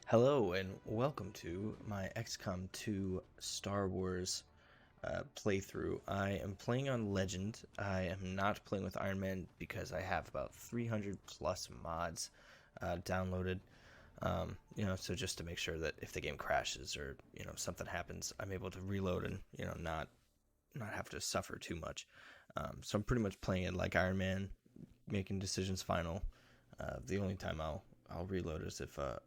Hello and welcome to my XCOM 2 Star Wars playthrough. I am playing on Legend. I am not playing with Iron Man because I have about 300 plus mods downloaded. So just to make sure that if the game crashes or something happens, I'm able to reload and not have to suffer too much. So I'm pretty much playing it like Iron Man, making decisions final. The only time I'll reload is if a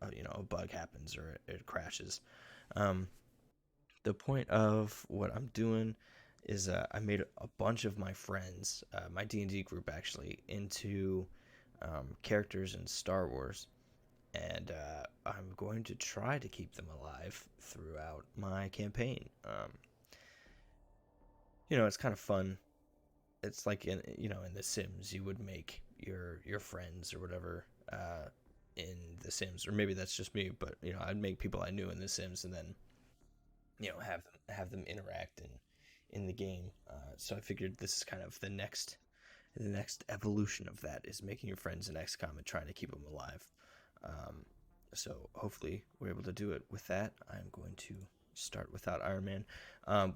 bug happens or it crashes. Um, the point of what I'm doing is I made a bunch of my friends, my D&D group actually, into characters in Star Wars, and I'm going to try to keep them alive throughout my campaign. It's kind of fun. It's like in The Sims, you would make your friends or whatever in The Sims, or maybe that's just me, but I'd make people I knew in The Sims, and then have them interact in the game. So I figured this is kind of the next evolution of that is making your friends in XCOM and trying to keep them alive. Um, so hopefully we're able to do it. With that, I'm going to start without Iron Man.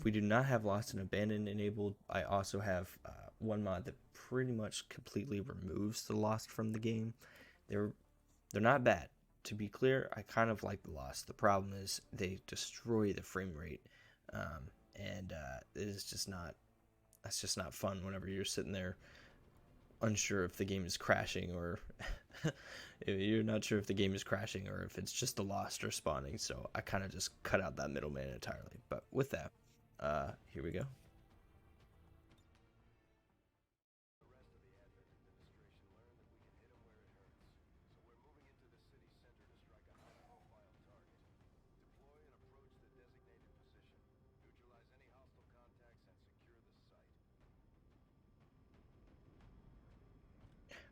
We do not have Lost and Abandoned enabled. I also have one mod that pretty much completely removes the Lost from the game. They're they're not bad. To be clear, I kind of like the Lost. The problem is they destroy the frame rate, and it is just not. That's just not fun whenever you're sitting there unsure if the game is crashing or if you're not sure if the game is crashing or if it's just the Lost or spawning. So I kind of just cut out that middleman entirely. But with that, here we go.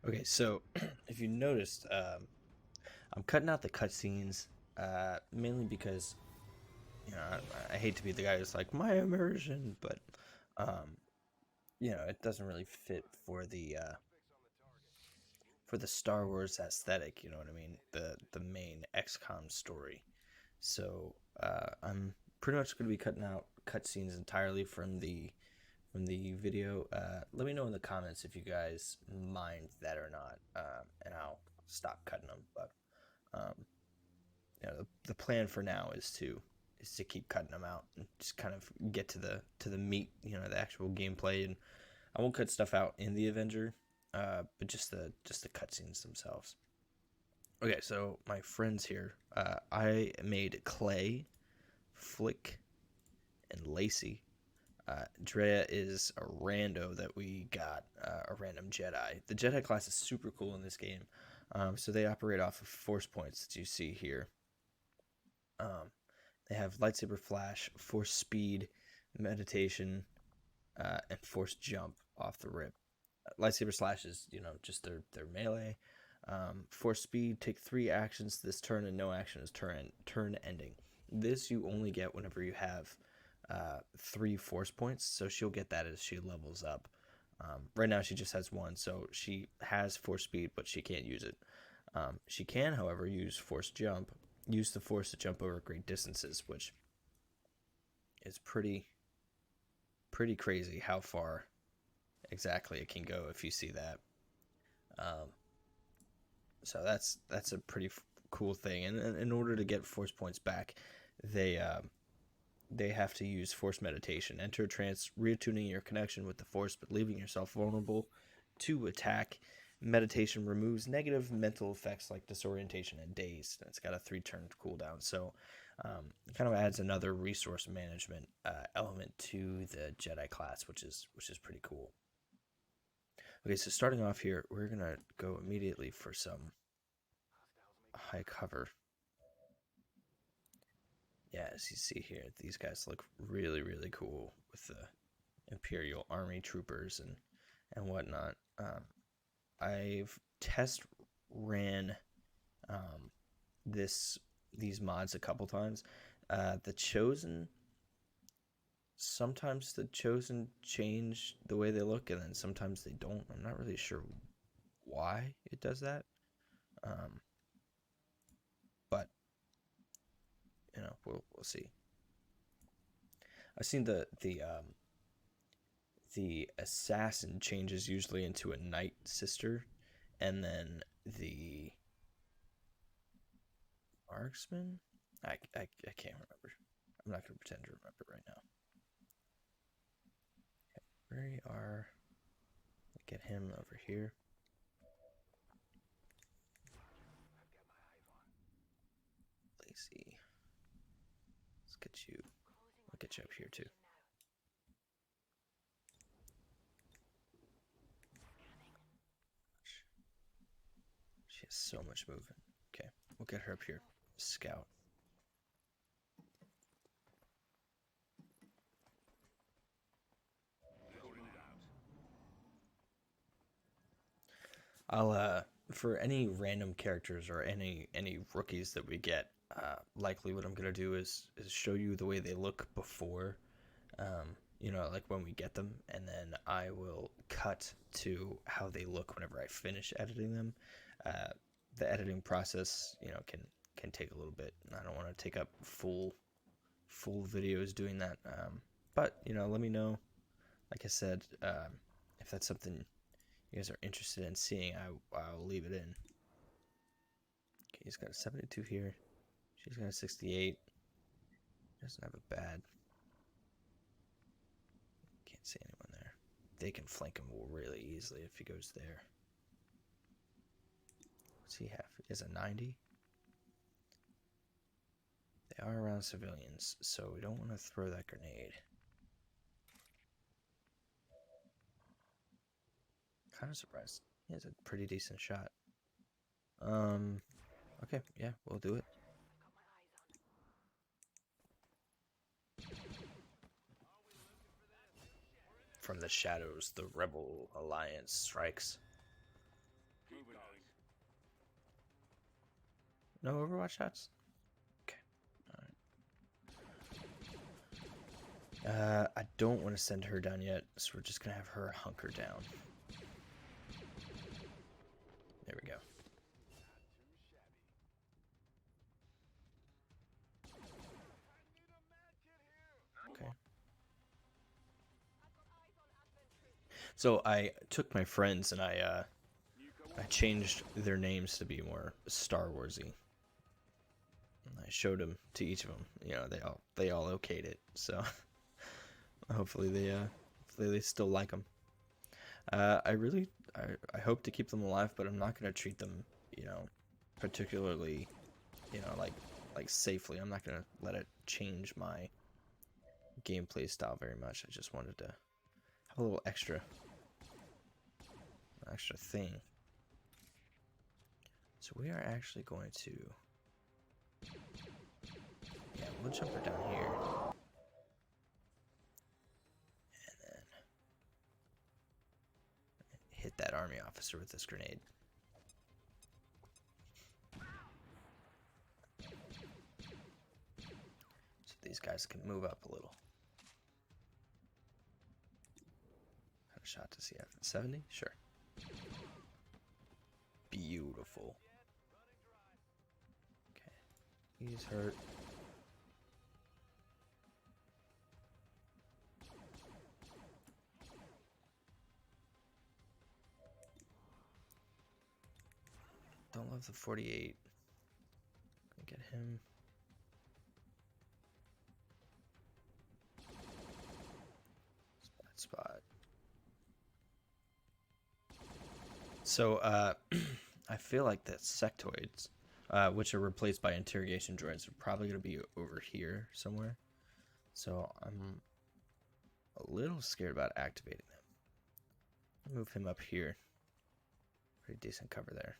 Okay, so if you noticed, I'm cutting out the cutscenes, mainly because I hate to be the guy who's like my immersion, but um, it doesn't really fit for the Star Wars aesthetic. You know what I mean? The main XCOM story. So I'm pretty much going to be cutting out cutscenes entirely from the video. Let me know in the comments if you guys mind that or not, and I'll stop cutting them. But um, the plan for now is to keep cutting them out and just kind of get to the meat, the actual gameplay. And I won't cut stuff out in the Avenger, but just the cutscenes themselves. Okay, so my friends here, I made Clay, Flick, and Lacey. Drea is a rando that we got, a random Jedi. The Jedi class is super cool in this game. So they operate off of force points that you see here. Um, they have lightsaber flash, force speed, meditation, and force jump off the rip. Lightsaber slash is just their melee. Force speed, take 3 actions this turn, and no action is turn ending. This you only get whenever you have 3 force points, so she'll get that as she levels up. Right now she just has 1, so she has force speed, but she can't use it. She can, however, use force jump, use the force to jump over great distances, which is pretty crazy how far exactly it can go if you see that. Um, so that's a pretty cool thing. And in order to get force points back, they they have to use force meditation. Enter a trance, reattuning your connection with the force, but leaving yourself vulnerable to attack. Meditation removes negative mental effects like disorientation and daze. It's got a 3-turn cooldown, so it kind of adds another resource management element to the Jedi class, which is pretty cool. Okay, so starting off here, we're gonna go immediately for some high cover. Yeah, as you see here, these guys look really cool with the Imperial Army troopers and whatnot. I've test ran um, these mods a couple times. The Chosen, sometimes the Chosen change the way they look, and then sometimes they don't. I'm not really sure why it does that. Um, but you know, we'll see. I've seen the assassin changes usually into a knight sister, and then the marksman. I can't remember. I'm not gonna pretend to remember right now. Where are? Get him over here. Lazy. Let's get you. I'll get you up here too. She has so much movement. Okay, we'll get her up here. Scout. I'll for any random characters or any rookies that we get, likely what I'm gonna do is show you the way they look before, you know, like when we get them, and then I will cut to how they look whenever I finish editing them. Uh, the editing process, you know, can take a little bit. I don't want to take up full videos doing that, but you know, let me know. Like I said, if that's something you guys are interested in seeing, I'll leave it in. Okay, he's got a 72 here. She's got a 68. Doesn't have a bad. Can't see anyone there. They can flank him really easily if he goes there. What's he have? He has a 90. They are around civilians, so we don't want to throw that grenade. Kind of surprised. He has a pretty decent shot. Okay, yeah, we'll do it. From the shadows, the Rebel Alliance strikes. No Overwatch shots? Okay. Alright. I don't want to send her down yet, so we're just gonna have her hunker down. There we go. Okay. So I took my friends and I changed their names to be more Star Warsy. I showed them to each of them. You know, they all okayed it. So hopefully they still like them. I hope to keep them alive, but I'm not gonna treat them, you know, particularly, you know, like safely. I'm not gonna let it change my gameplay style very much. I just wanted to have a little extra thing. So we are actually going to, yeah, we'll jump her down here. And then hit that army officer with this grenade. So these guys can move up a little. Kind of shot to see after 70? Sure. Beautiful. Okay. He's hurt. Don't love the 48. Gonna get him. Bad spot. So, I feel like the sectoids, which are replaced by interrogation droids, are probably going to be over here somewhere. So I'm a little scared about activating them. Move him up here. Pretty decent cover there.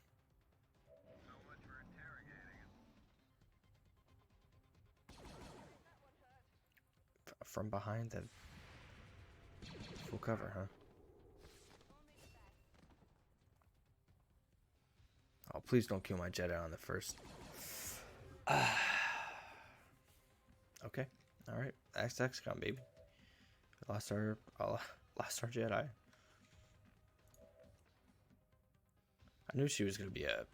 From behind that full cover, huh? Oh, please don't kill my Jedi on the first. Okay. All right. That's XCOM, baby. Lost our Jedi. I knew she was gonna be a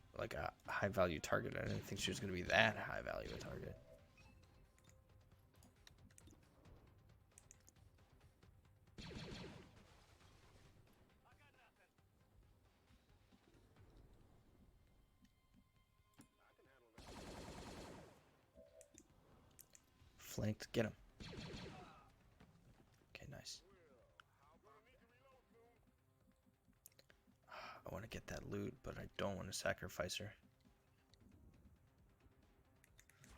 high value target. I didn't think she was gonna be that high value a target. flanked. Get him. Okay, nice. I want to get that loot, but I don't want to sacrifice her.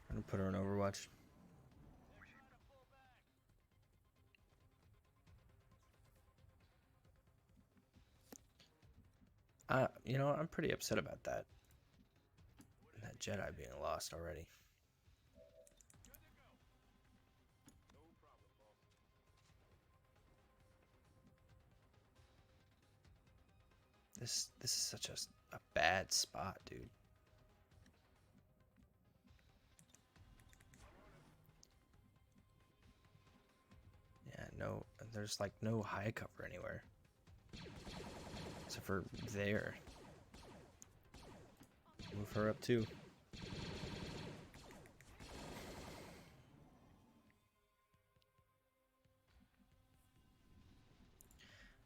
I'm going to put her on Overwatch. You know, I'm pretty upset about that. That Jedi being lost already. This is such a bad spot, dude. Yeah, no, there's like no high cover anywhere. Except for there. Move her up too.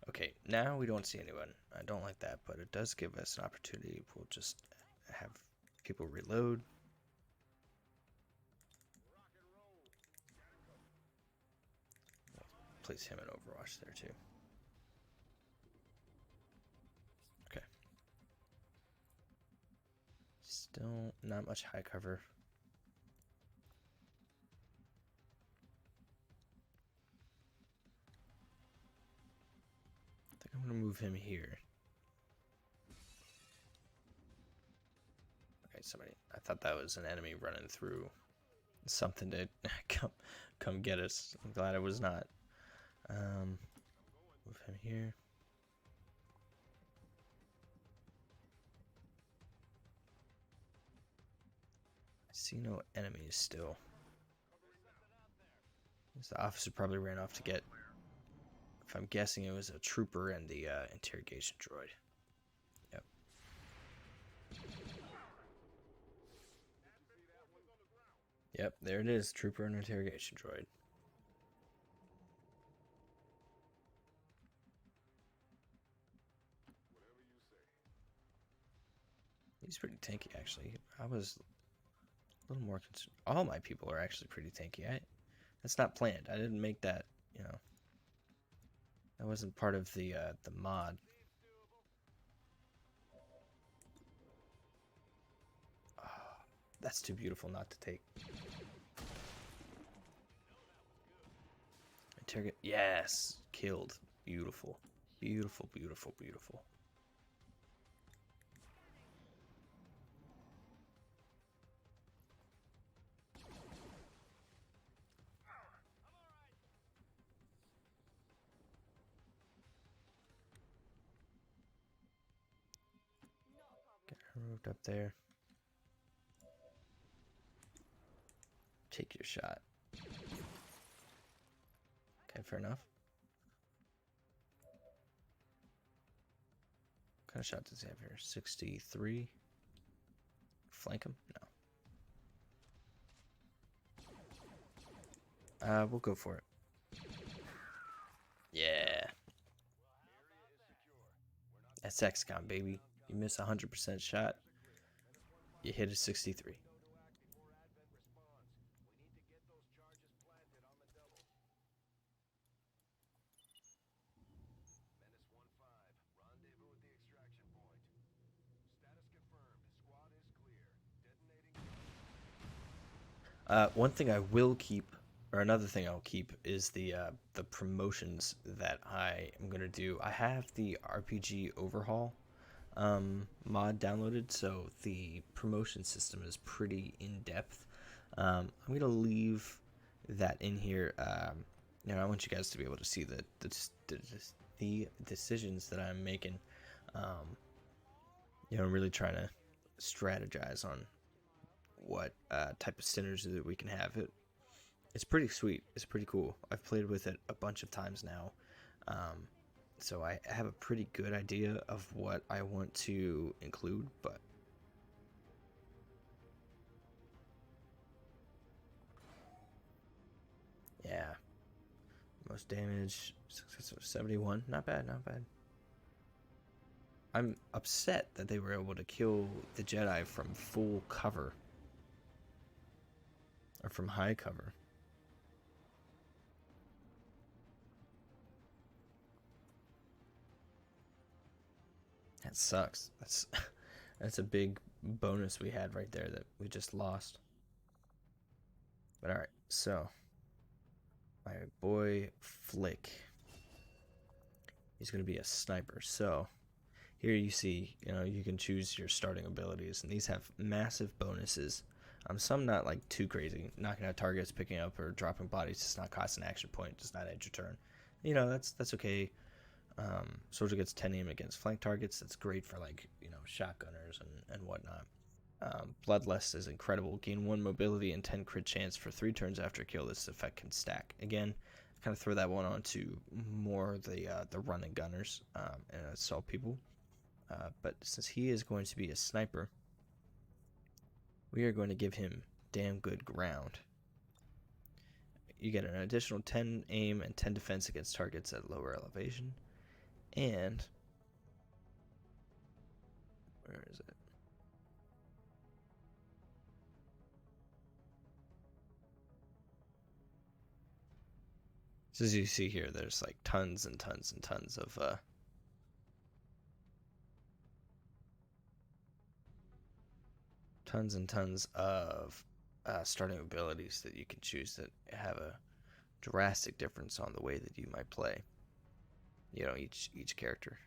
Okay, now we don't see anyone. I don't like that, but it does give us an opportunity. We'll just have people reload. Place him in Overwatch there too. Okay. Still not much high cover. I think I'm gonna move him here. Okay, somebody. I thought that was an enemy running through something to come get us. I'm glad it was not. Move him here. I see no enemies still. The officer probably ran off to get. If I'm guessing, it was a trooper and the interrogation droid. Yep. Yep, there it is. Trooper and interrogation droid. He's pretty tanky, actually. I was a little more concerned. All my people are actually pretty tanky. That's not planned. I didn't make that, you know. That wasn't part of the mod. Oh, that's too beautiful not to take. Interrogate. Yes, killed. Beautiful, beautiful, beautiful, beautiful. Get her moved up there. Take your shot. Okay, fair enough. What kind of shot does he have here? 63. Flank him? No. We'll go for it. Yeah. That's XCOM, baby. You miss a 100% shot, you hit a 63. One thing I will keep, or another thing I'll keep, is the promotions that I am gonna do. I have the RPG Overhaul mod downloaded, so the promotion system is pretty in depth. I'm gonna leave that in here. You know, I want you guys to be able to see the decisions that I'm making. You know, I'm really trying to strategize on what type of synergy that we can have. It's pretty sweet. It's pretty cool. I've played with it a bunch of times now, so I have a pretty good idea of what I want to include. But yeah, most damage, success of 71. Not bad, not bad. I'm upset that they were able to kill the Jedi from full cover. Or from high cover. That sucks. That's a big bonus we had right there that we just lost. But all right, so my boy Flick, he's gonna be a sniper. So here you see, you can choose your starting abilities, and these have massive bonuses. Some not like too crazy. Knocking out targets, picking up or dropping bodies does not cost an action point, does not end your turn. That's okay. Soldier gets 10 aim against flank targets. That's great for like shotgunners and whatnot. Bloodlust is incredible. Gain 1 mobility and 10 crit chance for 3 turns after a kill. This effect can stack. Again, kind of throw that one on to more the running gunners and assault people. But since he is going to be a sniper, we are going to give him damn good ground. You get an additional 10 aim and 10 defense against targets at lower elevation. And where is it? So as you see here, there's like tons and tons and tons of starting abilities that you can choose that have a drastic difference on the way that you might play. Each character.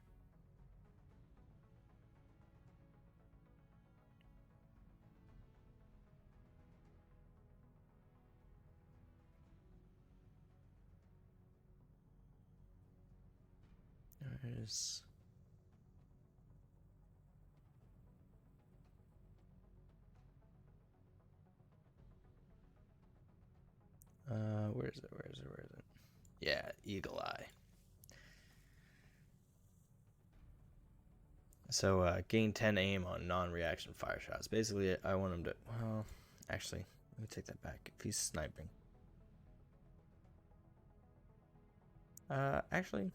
There's where is it? Yeah, Eagle Eye. So gain 10 aim on non-reaction fire shots. Basically, I want him to. Well, actually, let me take that back. If he's sniping, actually,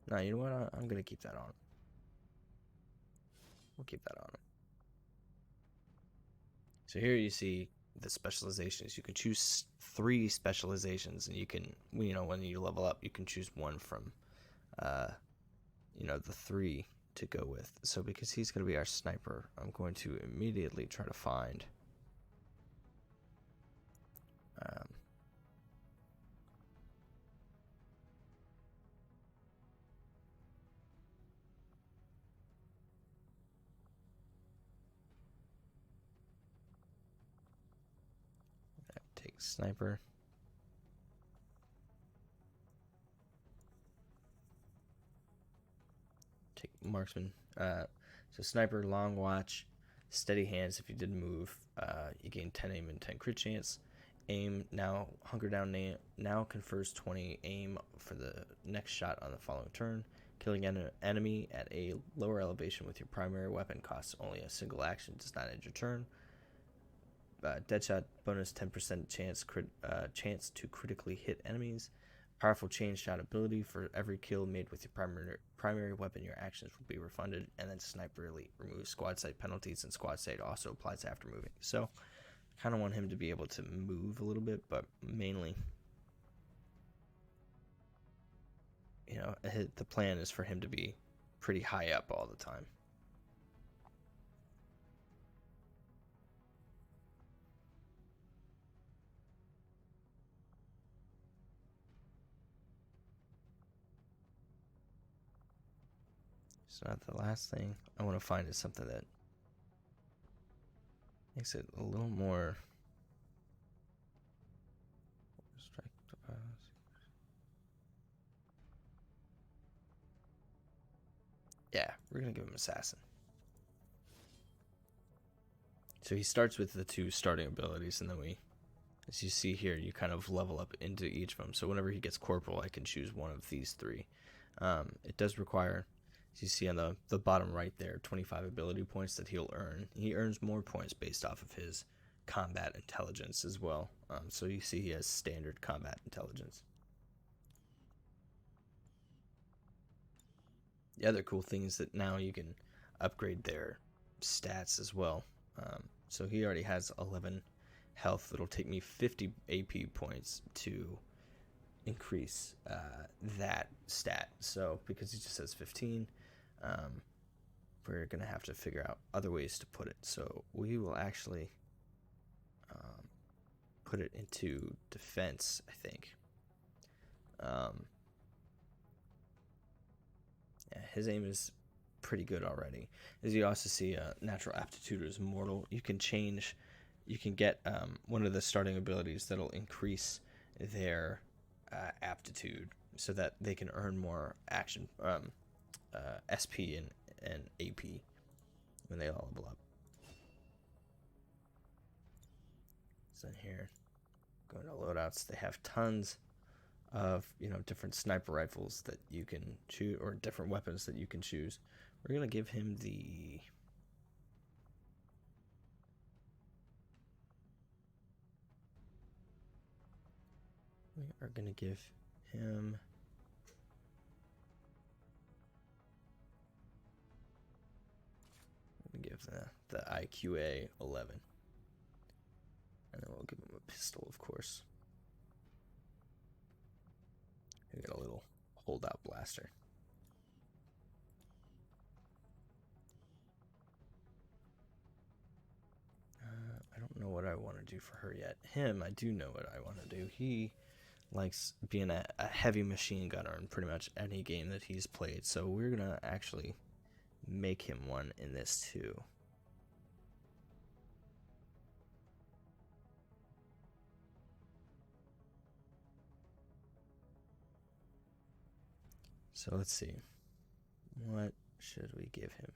no. You know what? I'm gonna keep that on. We'll keep that on him. So here you see the specializations. You can choose 3 specializations, and you can, when you level up, you can choose one from, the 3 to go with. So because he's going to be our sniper, I'm going to immediately try to find take sniper. Take marksman. So sniper, long watch, steady hands. If you didn't move, you gain 10 aim and 10 crit chance. Aim now, hunker down now confers 20 aim for the next shot on the following turn. Killing an enemy at a lower elevation with your primary weapon costs only a single action, does not end your turn. Deadshot bonus 10% chance to critically hit enemies. Powerful chain shot ability for every kill made with your primary weapon, your actions will be refunded. And then Sniper Elite removes squad sight penalties, and squad sight also applies after moving. So kind of want him to be able to move a little bit, but mainly, the plan is for him to be pretty high up all the time. So the last thing I want to find is something that makes it a little more. Yeah, we're gonna give him assassin. So he starts with the 2 starting abilities, and then as you see here, you kind of level up into each of them. So whenever he gets corporal, I can choose one of these 3. It does require, as you see on the bottom right there, 25 ability points that he'll earn. He earns more points based off of his combat intelligence as well. So you see he has standard combat intelligence. The other cool thing is that now you can upgrade their stats as well. So he already has 11 health. It'll take me 50 AP points to increase that stat. So because he just has 15, Um, we're going to have to figure out other ways to put it. So we will actually put it into defense, I think. Um, yeah, his aim is pretty good already. As you also see, natural aptitude is mortal. You can change, you can get one of the starting abilities that'll increase their aptitude so that they can earn more action SP and AP when they all level up. So here, going to loadouts, they have tons of different sniper rifles that you can choose, or different weapons that you can choose. We're gonna give him the we are gonna give him give the IQA 11, and then we'll give him a pistol, of course. We got a little holdout blaster. I don't know what I want to do for her yet. Him, I do know what I want to do. He likes being a heavy machine gunner in pretty much any game that he's played, so we're gonna actually make him one in this too. So let's see. What should we give him?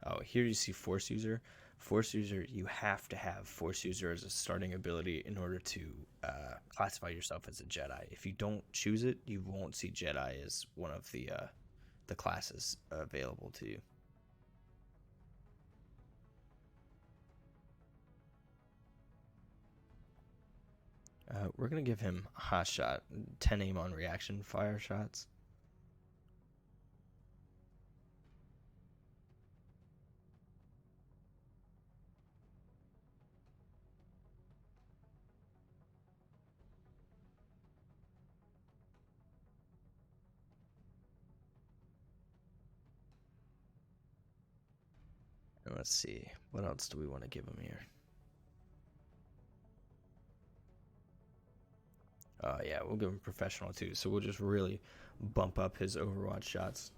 Oh, here you see Force User. Force User, you have to have Force User as a starting ability in order to classify yourself as a Jedi. If you don't choose it, you won't see Jedi as one of the classes available to you. We're going to give him Hot Shot, 10 aim on reaction fire shots. And let's see, what else do we want to give him here? Yeah, we'll give him Professional too. So we'll just really bump up his Overwatch shots.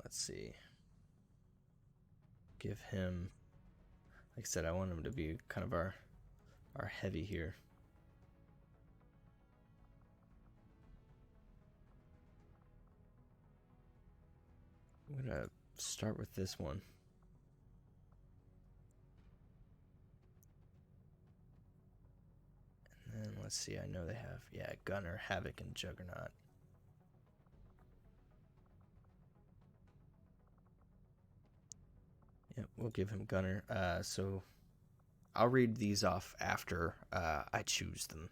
Let's see. Give him, like I said, I want him to be kind of our heavy here. I'm gonna start with this one. And then let's see, I know they have, yeah, Gunner, Havoc, and Juggernaut. Yep, we'll give him Gunner. So I'll read these off after I choose them.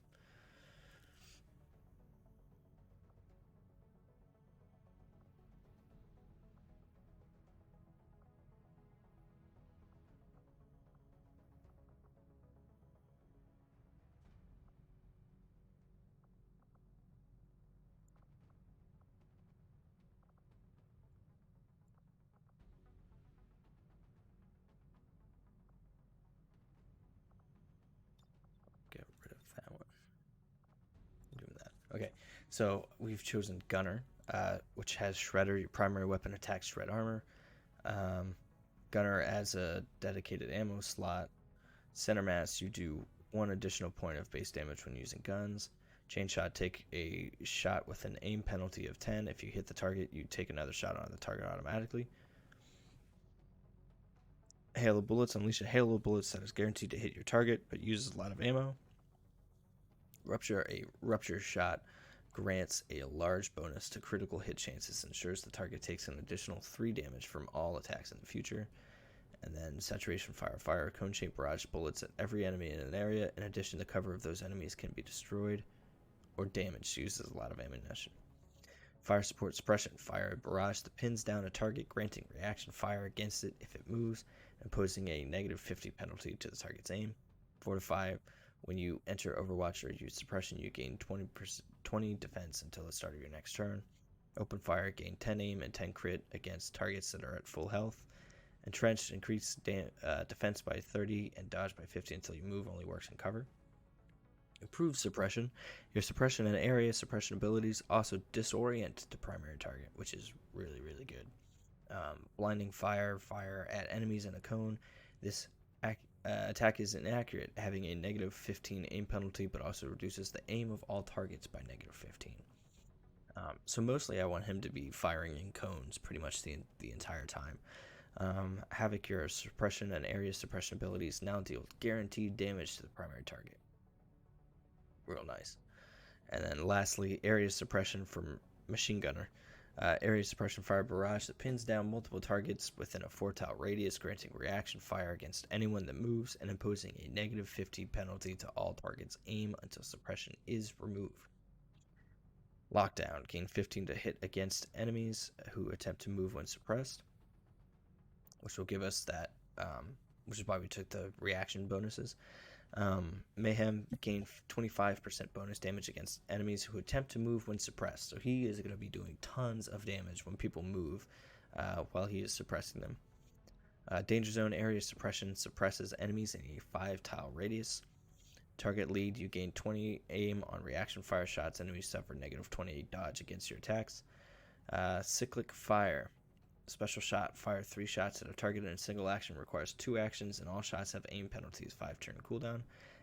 Get rid of that one. I'm doing that. Okay, so we've chosen Gunner, which has Shredder, your primary weapon attack, shred armor. Gunner as a dedicated ammo slot. Center mass, you do 1 additional point of base damage when using guns. Chain shot, take a shot with an aim penalty of 10. If you hit the target, you take another shot on the target automatically. Hail of bullets, unleash a hail of bullets that is guaranteed to hit your target but uses a lot of ammo. Rupture, a rupture shot grants a large bonus to critical hit chances, ensures the target takes an additional 3 damage from all attacks in the future. And then saturation fire, cone-shaped barrage bullets at every enemy in an area. In addition, the cover of those enemies can be destroyed or damaged. Uses a lot of ammunition. Fire support suppression. Fire a barrage that pins down a target, granting reaction fire against it if it moves, imposing a negative 50 penalty to the target's aim. Fortify. When you enter Overwatch or use suppression, you gain 20 defense until the start of your next turn. Open fire. Gain 10 aim and 10 crit against targets that are at full health. Entrenched. Increase defense by 30 and dodge by 50 until you move. Only works in cover. Improved suppression. Your suppression and area suppression abilities also disorient the primary target, which is really, really good. Blinding fire. Fire at enemies in a cone. This attack is inaccurate, having a negative 15 aim penalty, but also reduces the aim of all targets by negative 15. So mostly I want him to be firing in cones pretty much the entire time. Havoc, your suppression and area suppression abilities now deal guaranteed damage to the primary target. Real nice. And then lastly, area suppression from Machine Gunner. Area suppression fire barrage that pins down multiple targets within a 4-tile radius, granting reaction fire against anyone that moves and imposing a negative 50 penalty to all targets' aim until suppression is removed. Lockdown. Gain 15 to hit against enemies who attempt to move when suppressed, which will give us that, which is why we took the reaction bonuses. Mayhem, gain 25% bonus damage against enemies who attempt to move when suppressed. So he is going to be doing tons of damage when people move while he is suppressing them. Danger Zone, area suppression suppresses enemies in a 5-tile radius. Target lead, you gain 20 aim on reaction fire shots. Enemies suffer negative 20 dodge against your attacks. Cyclic fire. Special shot. Fire 3 shots at a target in a single action. Requires 2 actions, and all shots have aim penalties, 5-turn cooldown.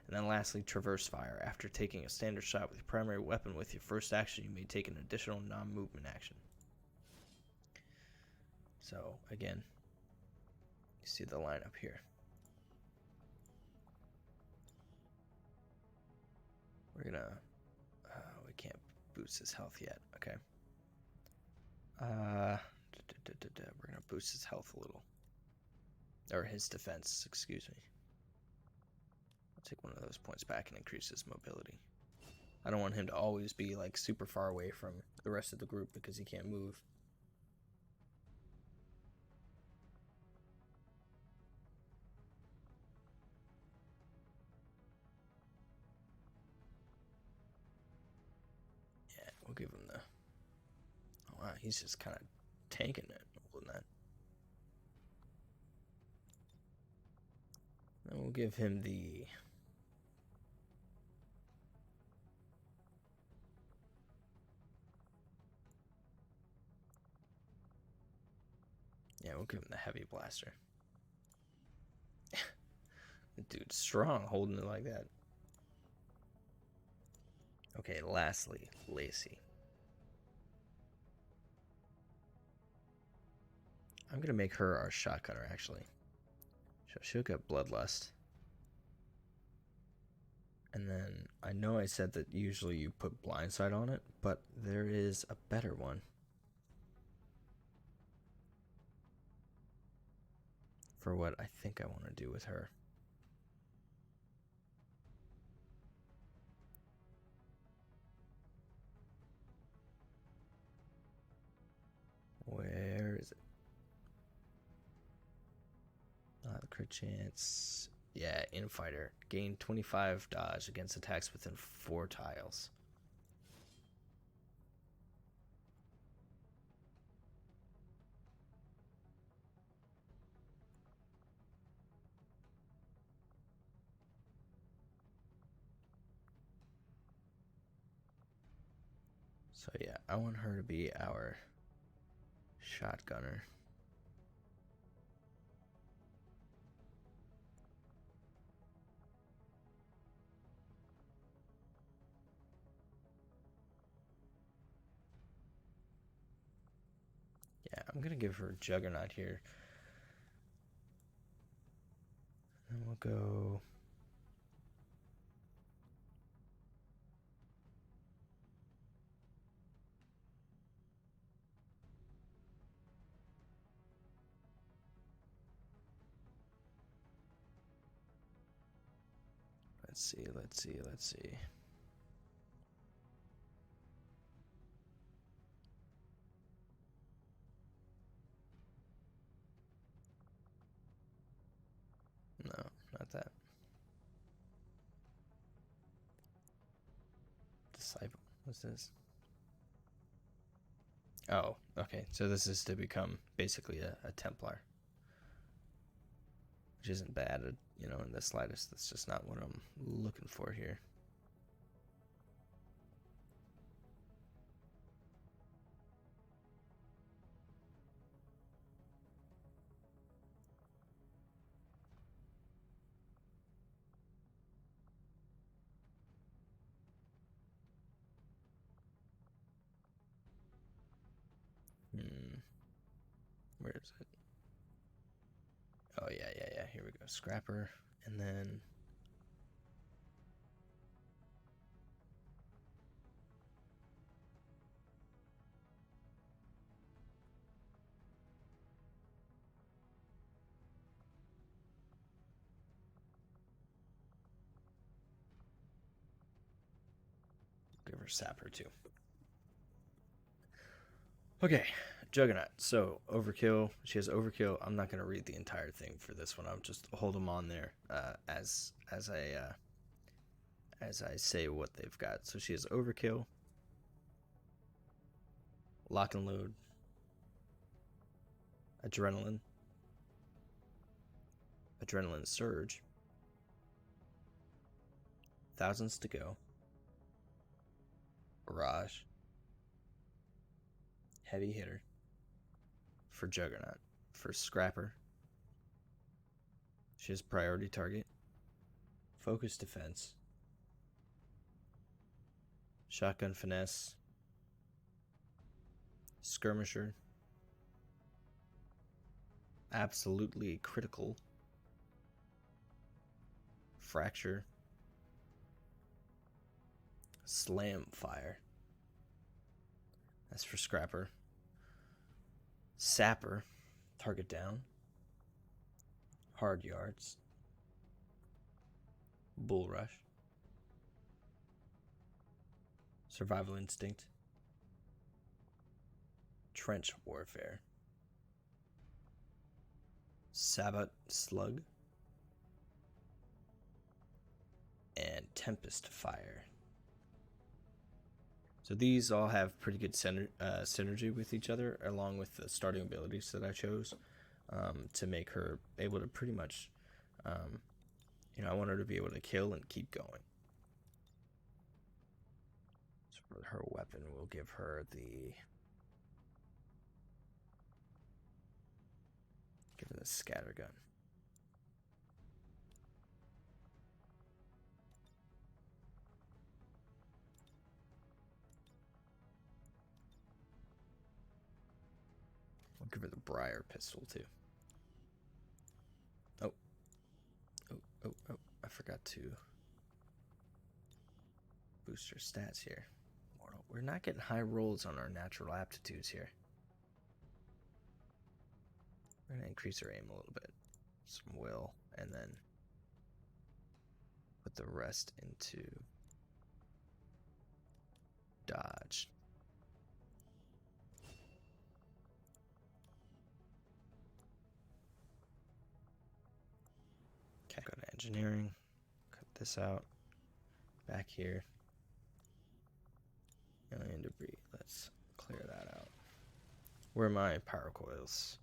And then lastly, traverse fire. After taking a standard shot with your primary weapon with your first action, you may take an additional non-movement action. So again, you see the lineup here. We're gonna we can't boost his health yet. Okay. We're gonna boost his health a little, or his defense, excuse me. I'll take one of those points back and increase his mobility. I don't want him to always be like super far away from the rest of the group because he can't move. Yeah, we'll give him the. Oh wow, he's just kind of tanking it, holding that. Then we'll give him the. Yeah, we'll give him the heavy blaster. Dude, strong holding it like that. Okay, lastly, Lacey. I'm gonna make her our shotgunner, actually. She'll get Bloodlust. And then, I know I said that usually you put Blindside on it, but there is a better one. For what I think I want to do with her. Where is it? Crit chance. Yeah, Infighter. Gain 25 dodge against attacks within 4 tiles. So yeah, I want her to be our shotgunner. Yeah, I'm gonna give her Juggernaut here. And we'll go. Let's see. Disciple. What's this? Oh, okay. So this is to become basically a Templar, which isn't bad, in the slightest. That's just not what I'm looking for here. Where is it? Oh, yeah. Here we go. Scrapper. And then... give her Sapper, too. Okay, Juggernaut. So, Overkill. She has Overkill. I'm not going to read the entire thing for this one. I'll just hold them on there as I say what they've got. So she has Overkill, Lock and Load, Adrenaline, Adrenaline Surge, Thousands to Go, Barrage, Heavy Hitter for Juggernaut. For Scrapper, she has Priority Target, Focus Defense, Shotgun Finesse, Skirmisher, Absolutely Critical, Fracture, Slam Fire. That's for Scrapper. Sapper, Target Down, Hard Yards, Bull Rush, Survival Instinct, Trench Warfare, Sabbat Slug, and Tempest Fire. So these all have pretty good synergy with each other, along with the starting abilities that I chose to make her able to pretty much, I want her to be able to kill and keep going. So for her weapon, we'll give her the scattergun. We'll give her the Briar pistol too. Oh, I forgot to boost her stats here. We're not getting high rolls on our natural aptitudes here. We're going to increase her aim a little bit. Some will, and then put the rest into dodge. Okay, go to engineering. Cut this out. Back here. Alien debris. Let's clear that out. Where are my power coils?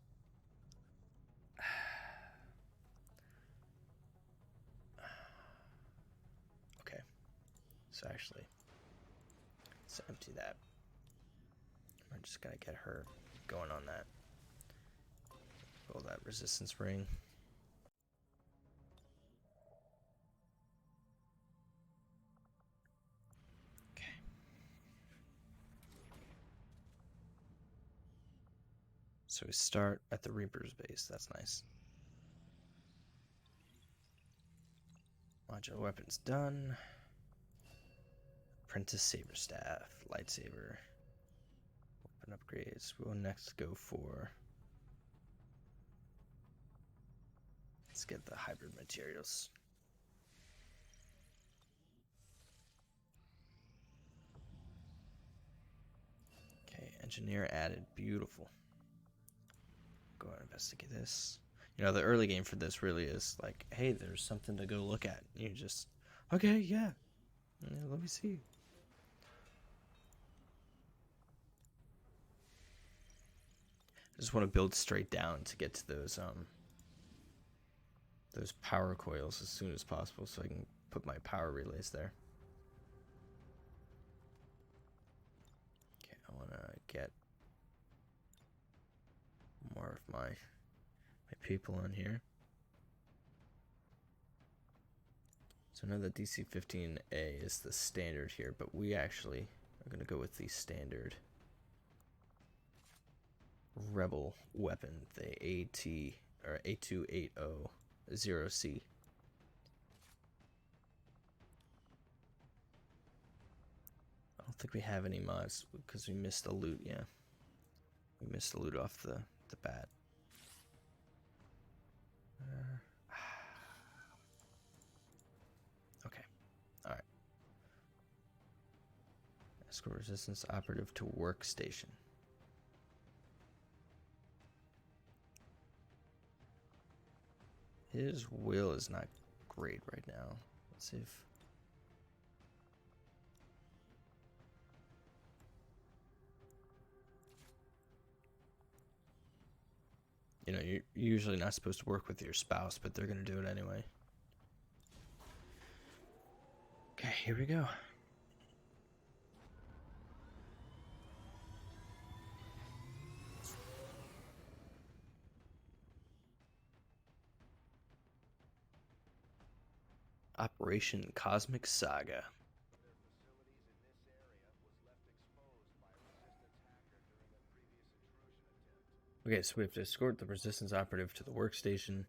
Okay. So actually, let's empty that. I'm just gonna get her going on that. Build that resistance ring. So we start at the Reaper's base. That's nice. Modular weapons done. Apprentice Saber Staff. Lightsaber. Weapon upgrades. We'll next go for... let's get the hybrid materials. Okay, engineer added. Beautiful. Go and investigate this. The early game for this really is like, hey, there's something to go look at. You just, okay, yeah. Let me see. I just want to build straight down to get to those power coils as soon as possible so I can put my power relays there. Okay, I want to get more of my people on here. So I know that DC-15A is the standard here, but we actually are going to go with the standard Rebel weapon, the A2800C. I don't think we have any mods because we missed the loot, yeah. We missed the loot off the bat. Okay, alright. Escort resistance operative to workstation. His will is not great right now. Let's see if... You know, you're usually not supposed to work with your spouse, but they're going to do it anyway. Okay, here we go. Operation Cosmic Saga. Okay, so we have to escort the resistance operative to the workstation,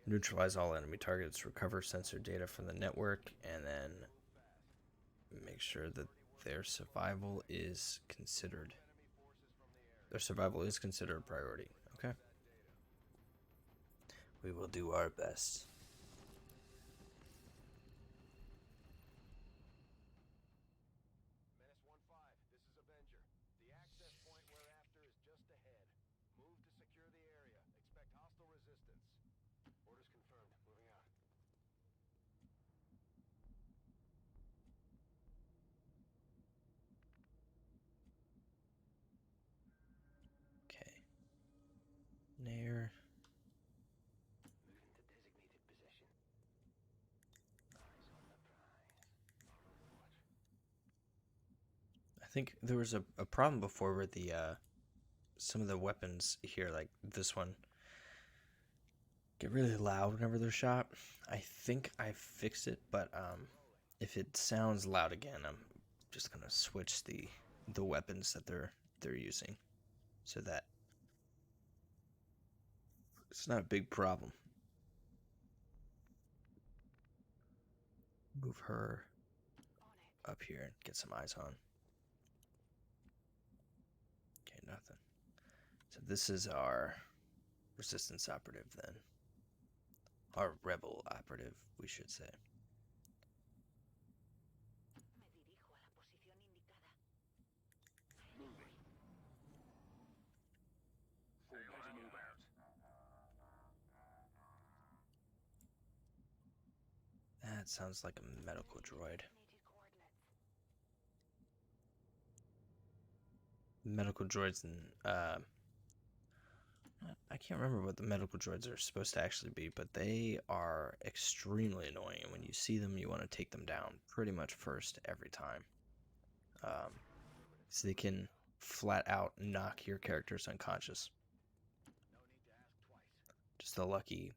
neutralize all enemy targets, recover sensor data from the network, and then make sure that their survival is considered. Their survival is considered a priority. Okay. We will do our best. Nair. I think there was a problem before where the some of the weapons here, like this one, get really loud whenever they're shot. I think I fixed it, but if it sounds loud again, I'm just gonna switch the weapons that they're using so that it's not a big problem. Move her up here and get some eyes on. Okay, nothing. So this is our resistance operative then. Our rebel operative, we should say. That sounds like a medical droid. Medical droids and I can't remember what the medical droids are supposed to actually be, but they are extremely annoying. And when you see them, you want to take them down pretty much first every time. So they can flat out knock your characters unconscious. Just a lucky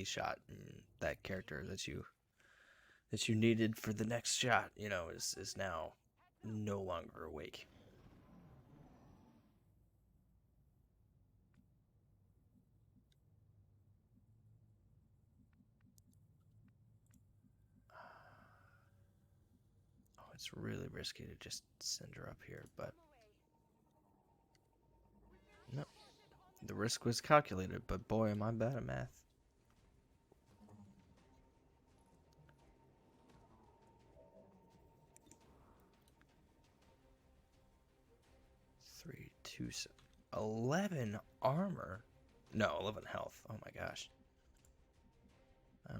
shot, and that character that you needed for the next shot, you know, is now no longer awake. Oh, it's really risky to just send her up here, but no, the risk was calculated. But boy, am I bad at math. 3, 2, 11 armor. No, 11 health. Oh my gosh. I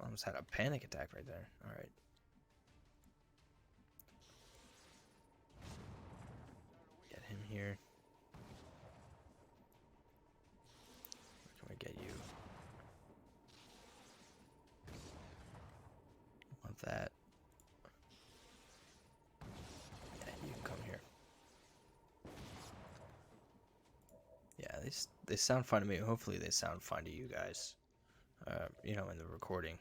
almost had a panic attack right there. All right. Get him here. they sound fine to me. Hopefully they sound fine to you guys. You know, in the recording.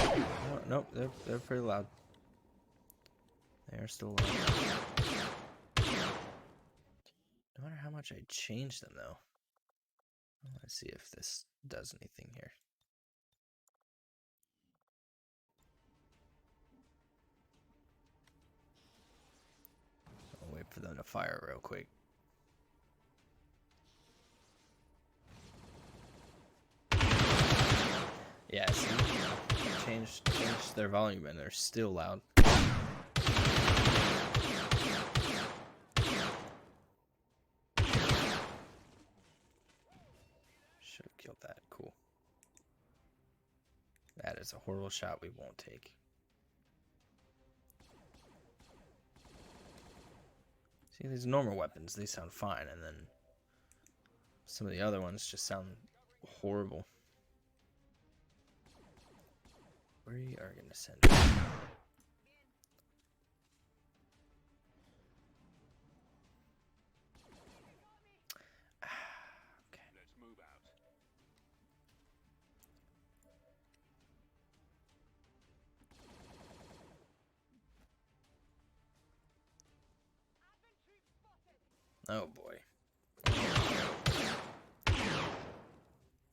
Oh, nope, they're pretty loud. They are still loud. No matter how much I change them, though. Let's see if this does anything here. I'll wait for them to fire real quick. Yeah, see, changed their volume and they're still loud. Should have killed that. Cool. That is a horrible shot we won't take. See, these normal weapons, they sound fine, and then some of the other ones just sound horrible. We are going to send it. Okay. Let's move out. Oh boy.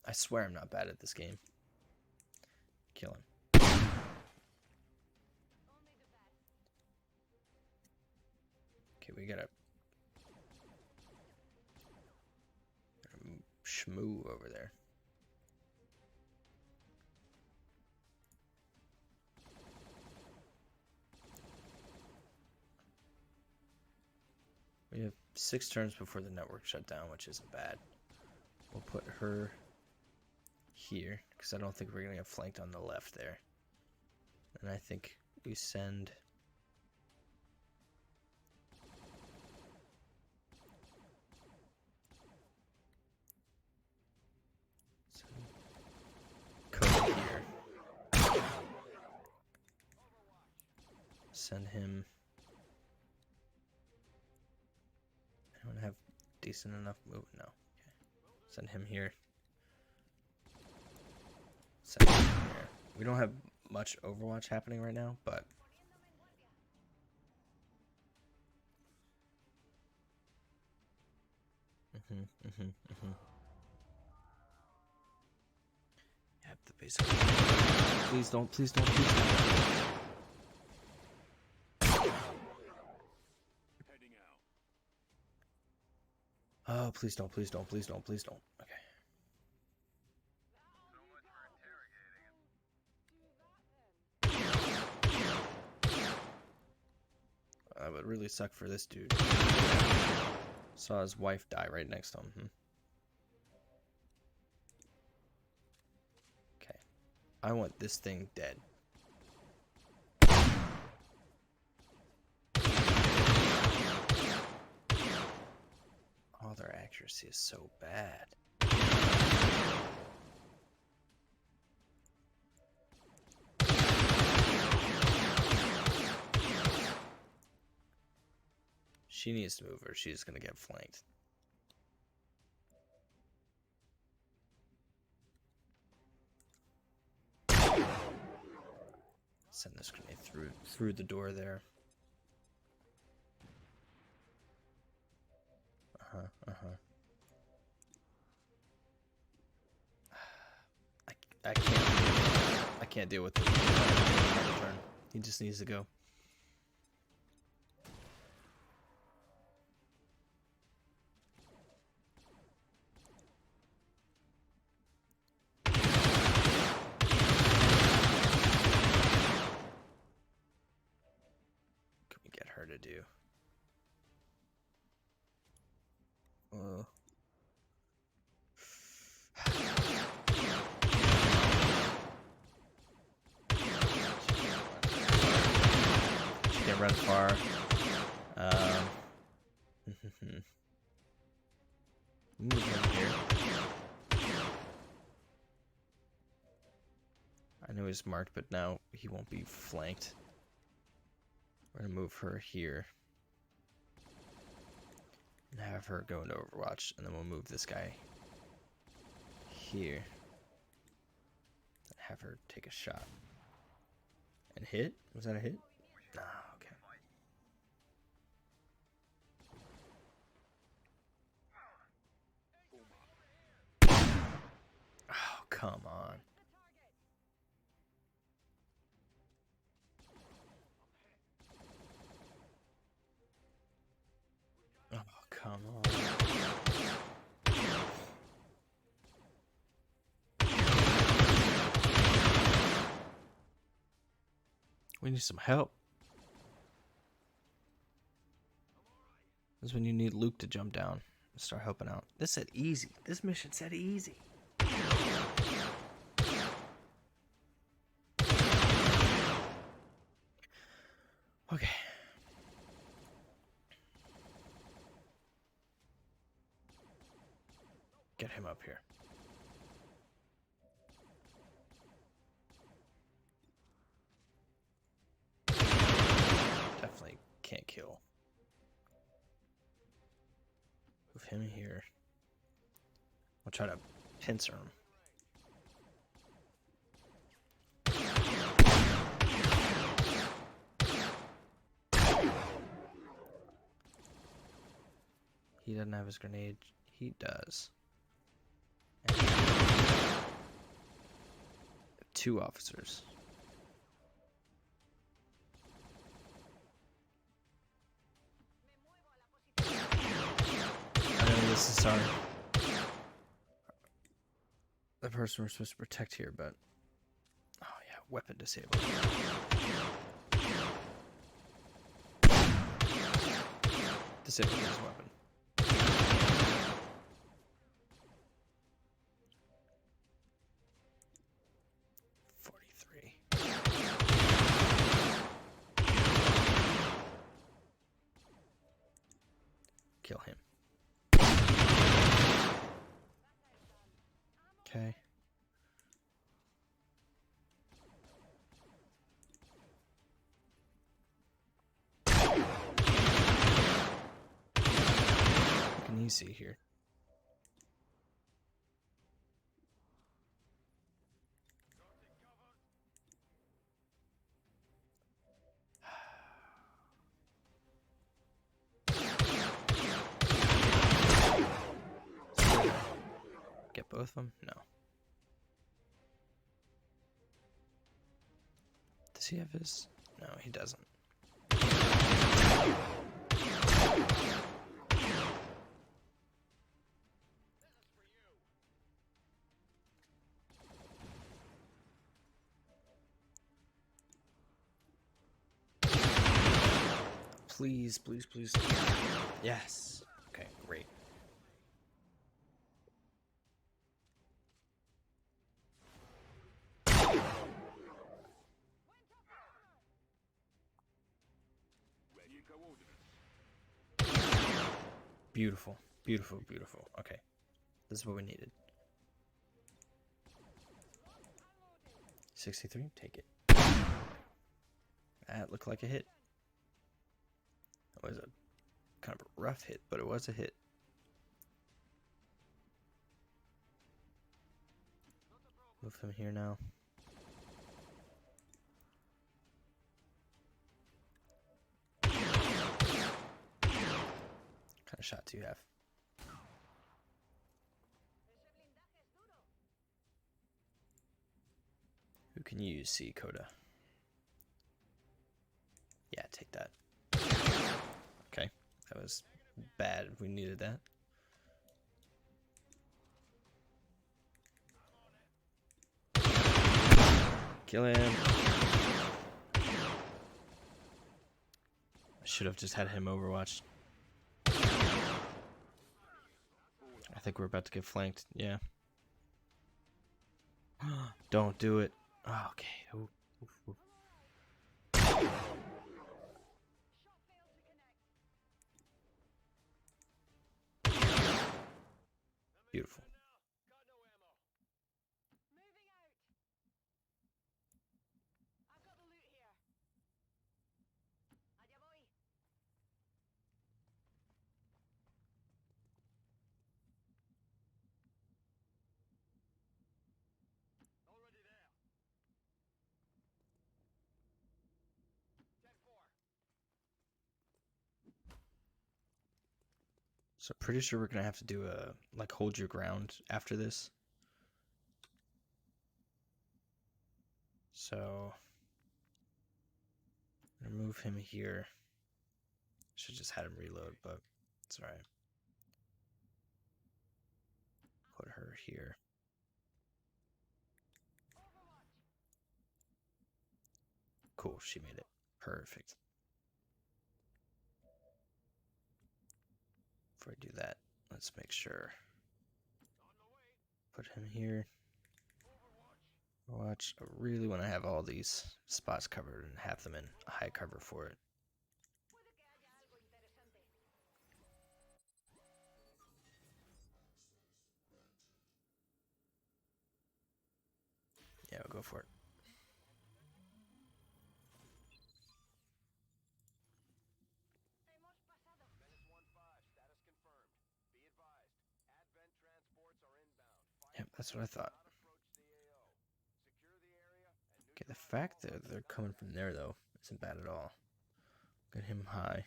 I swear I'm not bad at this game. Kill him. Okay, we gotta shmoo over there. We have 6 turns before the network shut down, which isn't bad. We'll put her here, because I don't think we're going to get flanked on the left there. And I think we send... Cody here. Send him... Anyone have decent enough move? No. Okay. Send him here. Send him here. We don't have much Overwatch happening right now, but Yep, the basic. Please don't, please don't, please don't. Heading out. Oh, please don't, please don't, please don't, please don't. Okay. So much for interrogating him. That would really suck for this dude. Saw his wife die right next to him. Okay. I want this thing dead. Oh, their accuracy is so bad. She needs to move or she's going to get flanked. Send this grenade through the door there. I can't deal with this. He just needs to go. Her to do. She can't run far. Move him here. I know he's marked, but now he won't be flanked. We're gonna move her here. Have her go into Overwatch, and then we'll move this guy here. Have her take a shot. And hit? Was that a hit? No, okay. Oh, come on. Oh, come on. We need some help. This is when you need Luke to jump down and start helping out. This said easy. This mission said easy. Okay. Get him up here. Definitely can't kill. Move him here. I'll try to pincer him. He doesn't have his grenade. He does. And 2 officers. I know this is our the person we're supposed to protect here, but oh yeah, weapon disabled. Disable his weapon. Kill him. Okay. What can you see here? Get both of them? No. Does he have his? No, he doesn't. Please, please, please. Yes. Okay, great. Beautiful, beautiful, beautiful. Okay, this is what we needed. 63, take it. That looked like a hit. That was a kind of a rough hit, but it was a hit. Move him here now. What kind of shot do you have? Who can you see, Coda? Yeah, take that. Okay, that was bad. We needed that. Kill him. I should have just had him overwatched. I think we're about to get flanked. Yeah. Don't do it. Oh, okay. Ooh, ooh, ooh. Beautiful. So pretty sure we're gonna have to do a like hold your ground after this. So I'm gonna move him here. Should just had him reload, but it's alright. Put her here. Cool, she made it. Perfect. Before I do that, let's make sure. Put him here. Watch. I really want to have all these spots covered and have them in high cover for it. Yeah, we'll go for it. Yep, that's what I thought. Okay, the fact that they're coming from there, though, isn't bad at all. Get him high.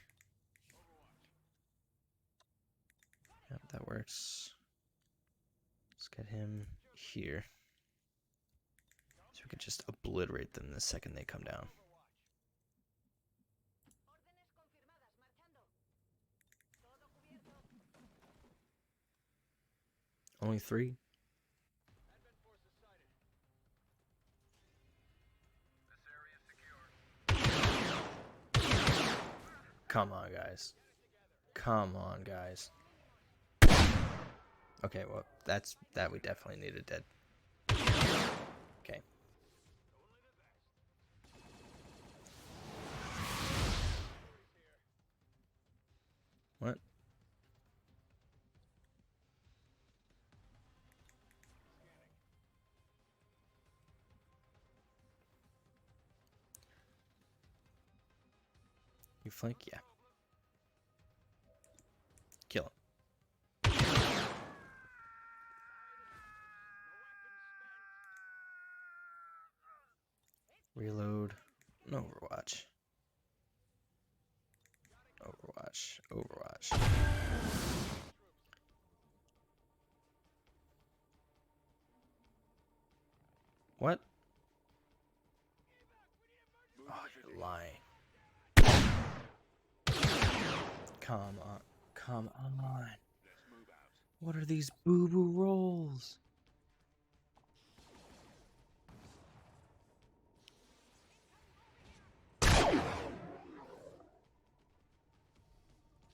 Yep, that works. Let's get him here. So we could just obliterate them the second they come down. Only 3? Come on, guys. Come on, guys. Okay, well, that we definitely needed dead. Okay. What? You flank? Yeah. Kill him. Reload. No Overwatch. Overwatch. Overwatch. What? Oh, you're lying. Come on. Come on. What are these boo-boo rolls?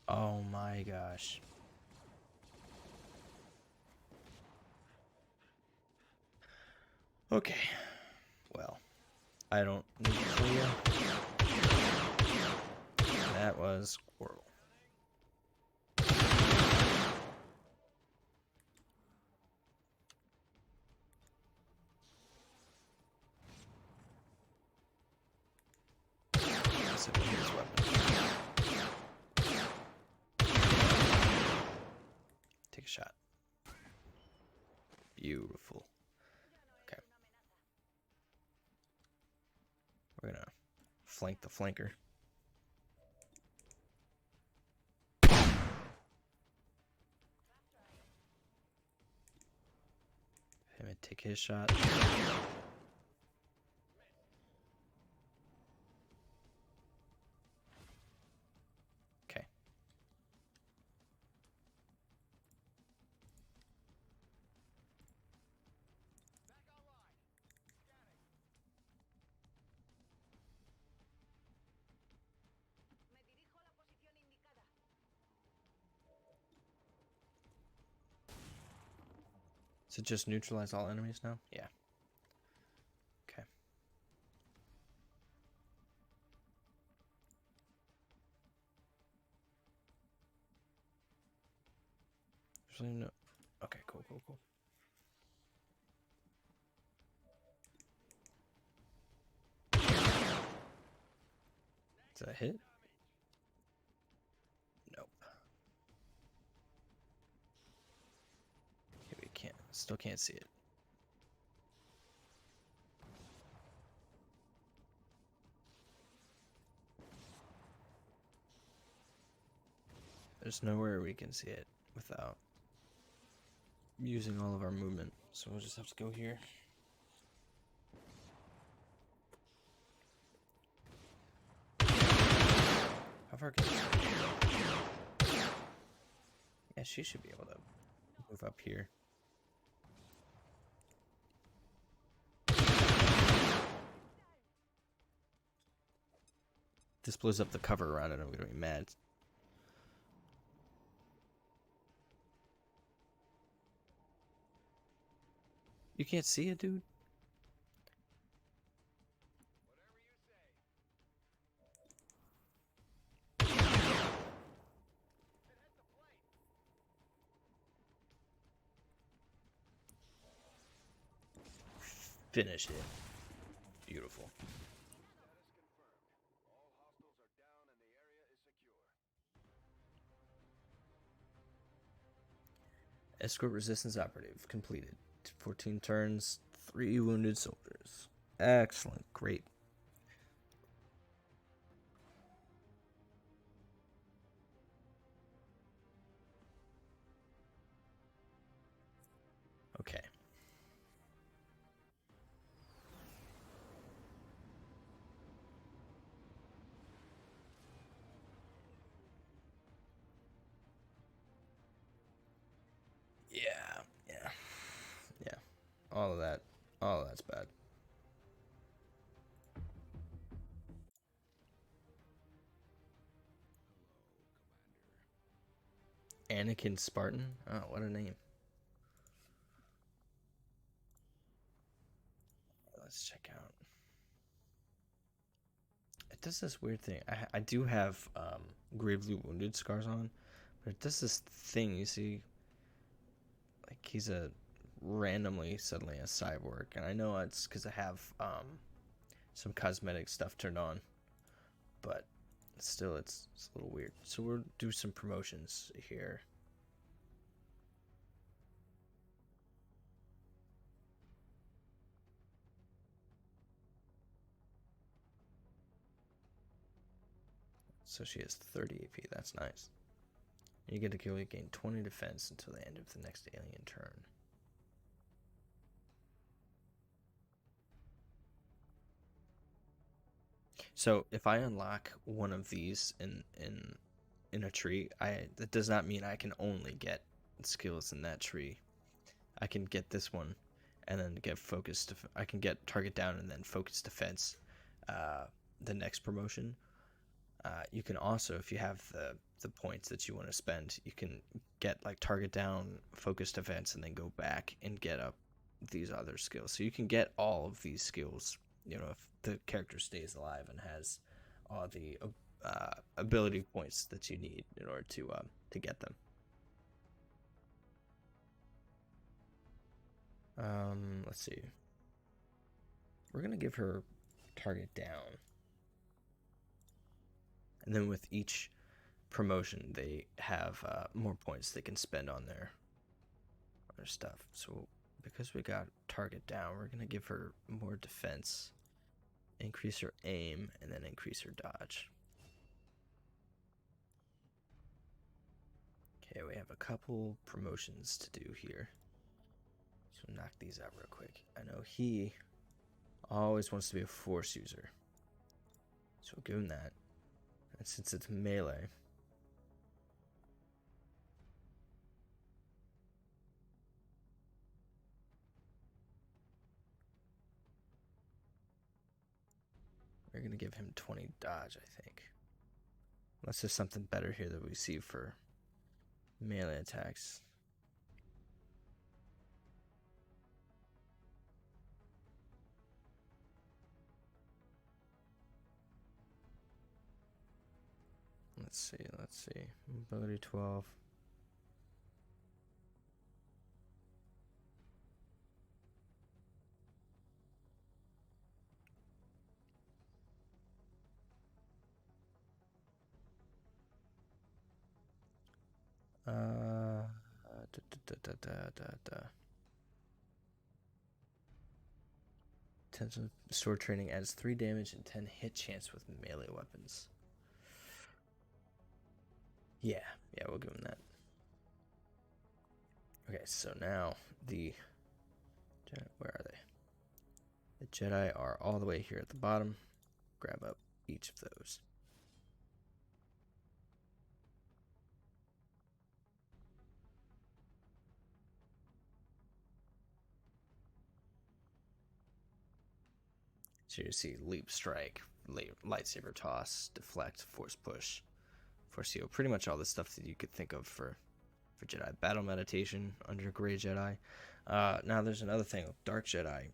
Oh my gosh. Okay. Well, I don't need to tell you. That was horrible. Let's see his weapon. Take a shot. Beautiful. Okay. We're gonna flank the flanker. Him and take his shot. Okay. So just neutralize all enemies now? Yeah. Okay. There's really no... Okay, cool. Did I hit? Nope. Okay, we can't. Still can't see it. There's nowhere we can see it. without using all of our movement. So we'll just have to go here. How far can Yeah, she should be able to move up here. This blows up the cover around it, I'm gonna be mad. You can't see it, dude? Finish it. Beautiful. Escort resistance operative completed. 14 turns, 3 wounded soldiers. Excellent. Great. Okay. Yeah. All of that's bad. Anakin Spartan? Oh, what a name. Let's check out. It does this weird thing. I do have gravely wounded scars on, but it does this thing, you see, like he's a randomly suddenly a cyborg, and I know it's because I have some cosmetic stuff turned on, but still it's a little weird. So we'll do some promotions here. So she has 30 AP. That's nice. You get to gain 20 defense until the end of the next alien turn. So if I unlock one of these in a tree, that does not mean I can only get skills in that tree. I can get this one, and then get focused. I can get target down and then focus defense. The next promotion. You can also, if you have the points that you want to spend, you can get like target down, focus defense, and then go back and get up these other skills. So you can get all of these skills, you know, if the character stays alive and has all the ability points that you need in order to get them. Let's see. We're gonna give her target down, and then with each promotion, they have more points they can spend on their stuff. So because we got target down, we're gonna give her more defense, increase her aim, and then increase her dodge. Okay, we have a couple promotions to do here. So knock these out real quick. I know he always wants to be a force user, so we'll give him that. And since it's melee, we're gonna give him 20 dodge, I think. Unless there's something better here that we see for melee attacks. Let's see. Mobility 12. Tension sword training adds 3 damage and 10 hit chance with melee weapons. Yeah, we'll give him that. Okay, so now the where are they? The Jedi are all the way here at the bottom. Grab up each of those. So you see leap, strike, lightsaber toss, deflect, force push, force heal. Pretty much all the stuff that you could think of for Jedi. Battle meditation under Gray Jedi. Now there's another thing with Dark Jedi.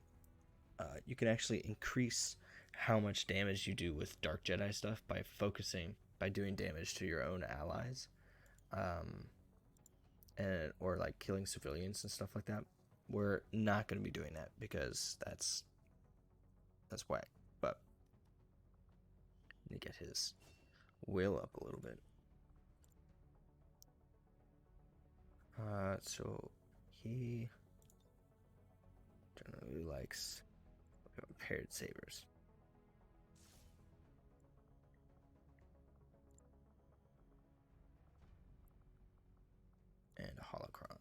You can actually increase how much damage you do with Dark Jedi stuff by doing damage to your own allies, and or like killing civilians and stuff like that. We're not going to be doing that because that's whack. But need to get his will up a little bit. So he generally likes paired sabers. And a holocron.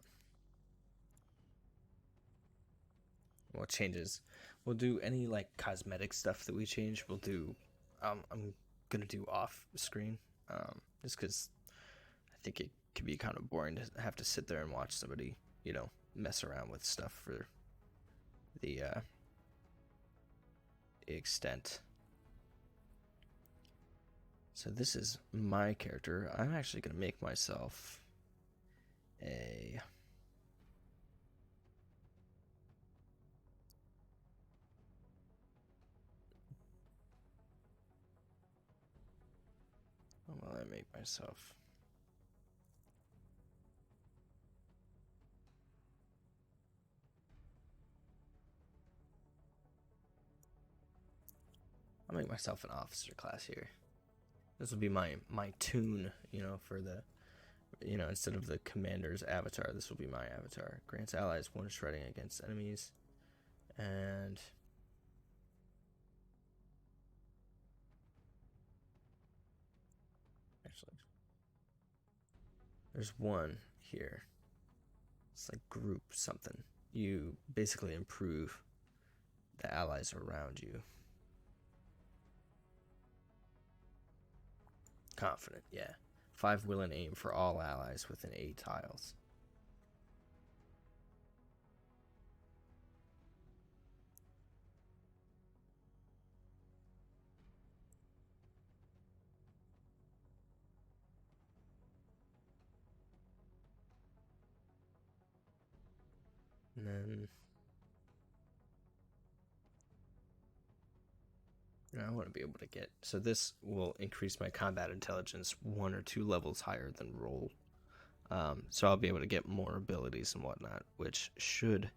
What changes? We'll do any like cosmetic stuff that we change. We'll do. I'm gonna do off screen, just because I think it can be kind of boring to have to sit there and watch somebody, mess around with stuff for the extent. So this is my character. I'm actually gonna make myself a. What will I make myself? I'll make myself an officer class here. This will be my tune, for the, instead of the commander's avatar, this will be my avatar. Grants allies one shredding against enemies, and actually, there's one here. It's like group something. You basically improve the allies around you. Confident, yeah. 5 will and aim for all allies within 8 tiles. And then I want to be able to get. So this will increase my combat intelligence 1 or 2 levels higher than roll. So I'll be able to get more abilities and whatnot, which should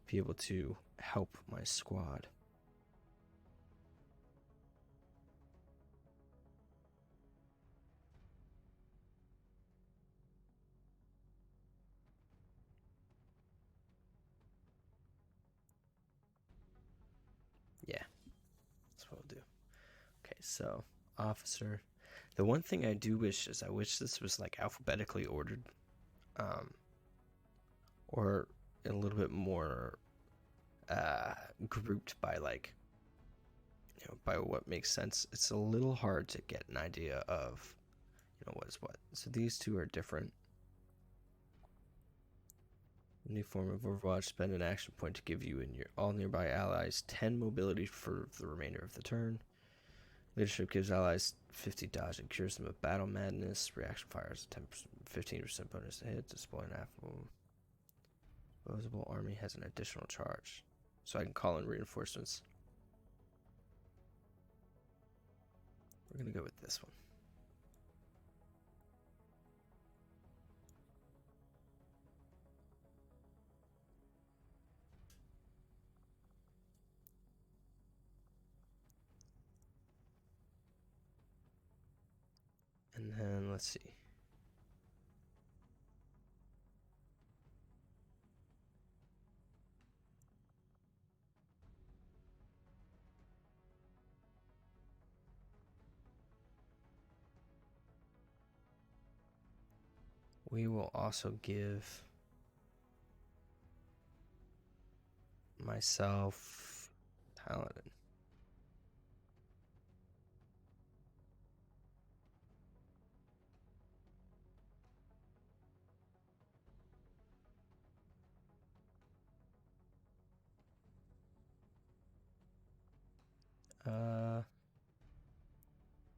be able to help my squad. Yeah, that's what we'll do. Okay, so officer. The one thing I do wish is I wish this was like alphabetically ordered, or a little bit more grouped by like, by what makes sense. It's a little hard to get an idea of, what is what. So these two are different. New form of Overwatch. Spend an action point to give you and your all nearby allies 10 mobility for the remainder of the turn. Leadership gives allies 50 dodge and cures them of battle madness. Reaction fires a 15% bonus to hit. Display an affable. Disposable army has an additional charge. So I can call in reinforcements. We're going to go with this one. And then let's see. We will also give myself talented.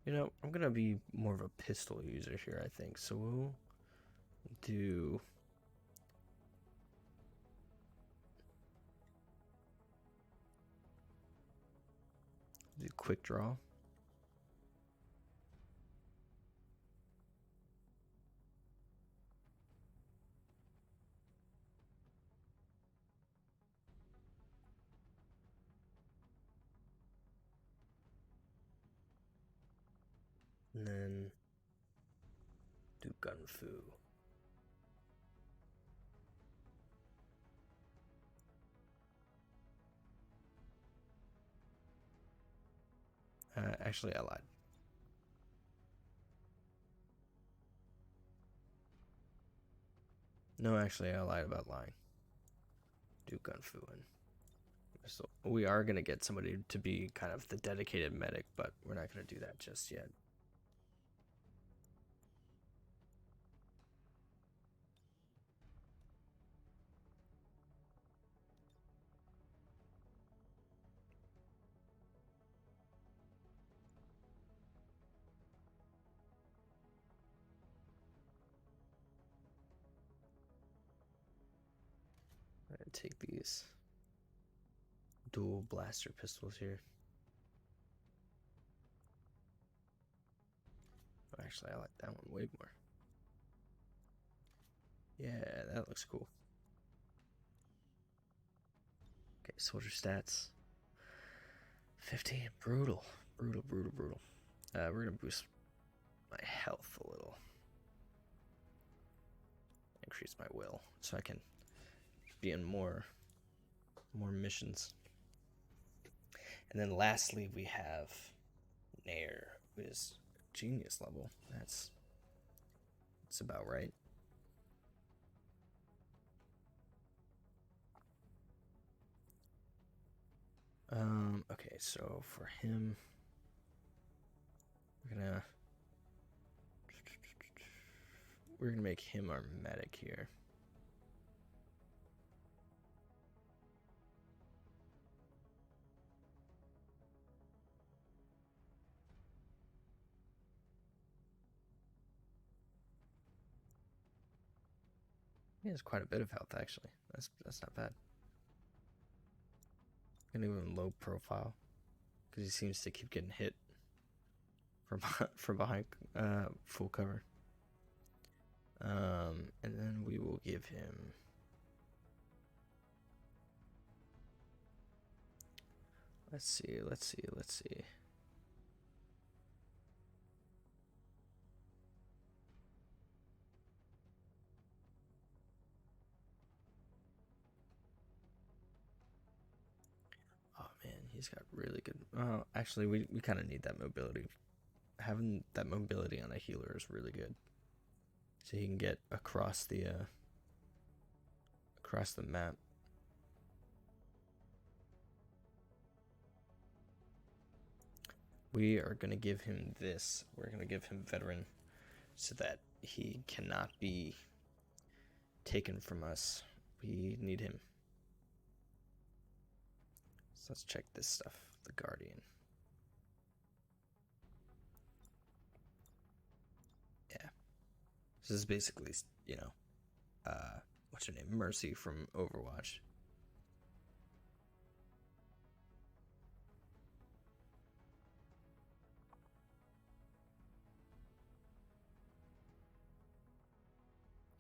You know, I'm gonna be more of a pistol user here, I think. So we'll do quick draw. And then do gun fu. Actually, I lied. No, actually, I lied about lying. Do gun fu and so we are gonna get somebody to be kind of the dedicated medic, but we're not gonna do that just yet. I'm gonna take these dual blaster pistols here. Actually, I like that one way more. Yeah, that looks cool. Okay, soldier stats. 15. Brutal. Brutal, brutal, brutal. We're gonna boost my health a little. Increase my will so I can be in more missions. And then lastly, we have Nair, who is genius level. That's about right. Okay, so for him, we're gonna make him our medic here. He has quite a bit of health, actually. That's not bad. Gonna give him low profile because he seems to keep getting hit from behind full cover. And then we will give him. Let's see. Oh man, he's got really good. Actually, we kind of need that mobility. Having that mobility on a healer is really good, so he can get across the map. We are gonna give him this. We're gonna give him veteran, so that he cannot be taken from us. We need him. So let's check this stuff. The Guardian. Yeah. This is basically, what's her name? Mercy from Overwatch.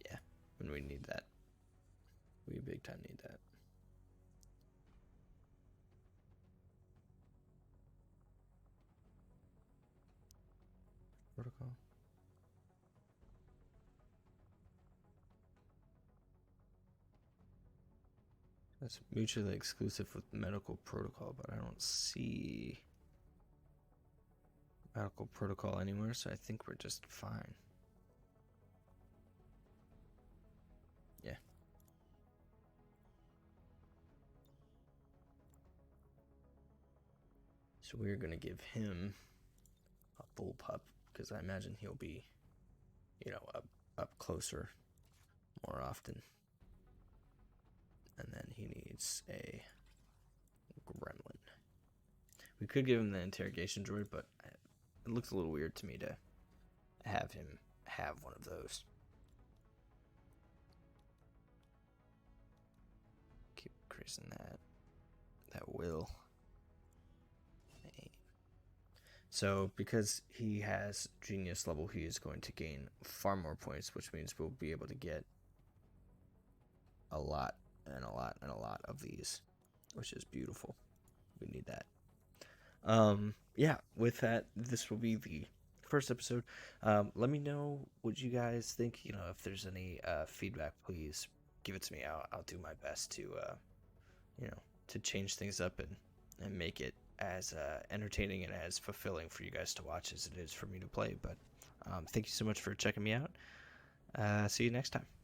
Yeah. When we need that. We big time need that. Protocol. That's mutually exclusive with medical protocol, but I don't see medical protocol anywhere, so I think we're just fine. Yeah. So we're going to give him a bullpup because I imagine he'll be, up closer more often. And then he needs a gremlin. We could give him the interrogation droid, but it looks a little weird to me to have him have one of those. Keep increasing that. That will. So because he has genius level, he is going to gain far more points, which means we'll be able to get a lot and a lot and a lot of these, which is beautiful. We need that. Yeah, with that, this will be the first episode. Let me know what you guys think. If there's any feedback, please give it to me. I'll do my best to to change things up and make it as entertaining and as fulfilling for you guys to watch as it is for me to play. But thank you so much for checking me out. See you next time.